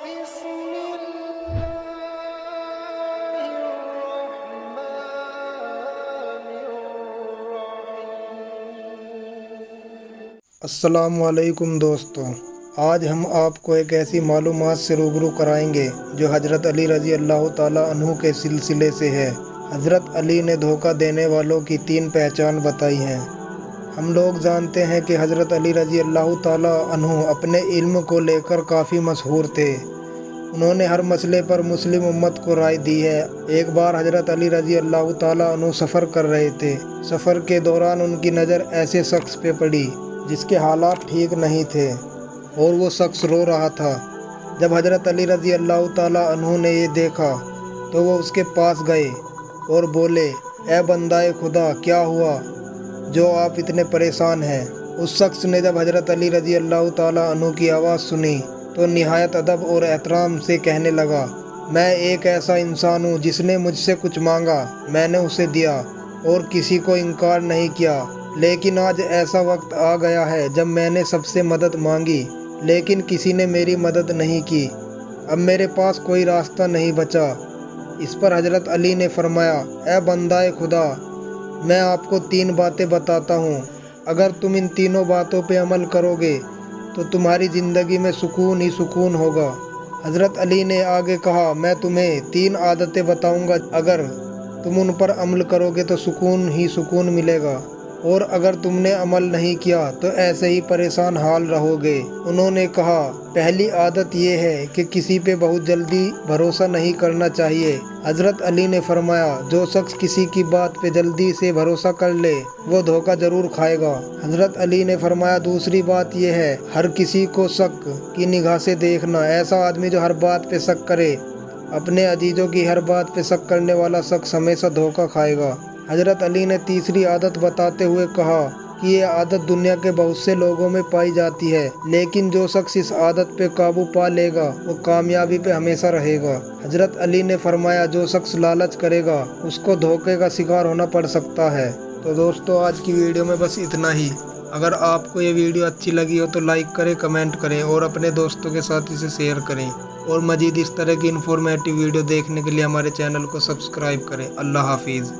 بسم الله الرحمن السلام علیکم دوستو، آج ہم آپ کو ایک ایسی معلومات سے روبرو کرائیں گے جو حضرت علی رضی اللہ تعالیٰ عنہ کے سلسلے سے ہے۔ حضرت علی نے دھوکہ دینے والوں کی 3 پہچان بتائی ہیں۔ ہم لوگ جانتے ہیں کہ حضرت علی رضی اللہ تعالیٰ عنہ اپنے علم کو لے کر کافی مشہور تھے۔ انہوں نے ہر مسئلے پر مسلم امت کو رائے دی ہے۔ ایک بار حضرت علی رضی اللہ تعالیٰ عنہ سفر کر رہے تھے۔ سفر کے دوران ان کی نظر ایسے شخص پہ پڑی جس کے حالات ٹھیک نہیں تھے اور وہ شخص رو رہا تھا۔ جب حضرت علی رضی اللہ تعالیٰ عنہ نے یہ دیکھا تو وہ اس کے پاس گئے اور بولے، اے بندہ خدا، کیا ہوا جو آپ اتنے پریشان ہیں؟ اس شخص نے جب حضرت علی رضی اللہ تعالیٰ عنہ کی آواز سنی تو نہایت ادب اور احترام سے کہنے لگا، میں ایک ایسا انسان ہوں جس نے مجھ سے کچھ مانگا، میں نے اسے دیا اور کسی کو انکار نہیں کیا، لیکن آج ایسا وقت آ گیا ہے جب میں نے سب سے مدد مانگی لیکن کسی نے میری مدد نہیں کی، اب میرے پاس کوئی راستہ نہیں بچا۔ اس پر حضرت علی نے فرمایا، اے بندہ خدا، میں آپ کو 3 باتیں بتاتا ہوں، اگر تم ان تینوں باتوں پہ عمل کرو گے تو تمہاری زندگی میں سکون ہی سکون ہوگا۔ حضرت علی نے آگے کہا، میں تمہیں 3 عادتیں بتاؤں گا، اگر تم ان پر عمل کرو گے تو سکون ہی سکون ملے گا، اور اگر تم نے عمل نہیں کیا تو ایسے ہی پریشان حال رہو گے۔ انہوں نے کہا، پہلی عادت یہ ہے کہ کسی پہ بہت جلدی بھروسہ نہیں کرنا چاہیے۔ حضرت علی نے فرمایا، جو شخص کسی کی بات پہ جلدی سے بھروسہ کر لے وہ دھوکہ ضرور کھائے گا۔ حضرت علی نے فرمایا، دوسری بات یہ ہے، ہر کسی کو شک کی نگاہ سے دیکھنا۔ ایسا آدمی جو ہر بات پہ شک کرے، اپنے عزیزوں کی ہر بات پہ شک کرنے والا شخص ہمیشہ دھوکہ کھائے گا۔ حضرت علی نے تیسری عادت بتاتے ہوئے کہا کہ یہ عادت دنیا کے بہت سے لوگوں میں پائی جاتی ہے، لیکن جو شخص اس عادت پہ قابو پا لے گا وہ کامیابی پہ ہمیشہ رہے گا۔ حضرت علی نے فرمایا، جو شخص لالچ کرے گا اس کو دھوکے کا شکار ہونا پڑ سکتا ہے۔ تو دوستو، آج کی ویڈیو میں بس اتنا ہی۔ اگر آپ کو یہ ویڈیو اچھی لگی ہو تو لائک کریں، کمنٹ کریں اور اپنے دوستوں کے ساتھ اسے شیئر کریں، اور مزید اس طرح کی انفارمیٹیو ویڈیو دیکھنے کے لیے ہمارے چینل کو سبسکرائب کریں۔ اللہ حافظ۔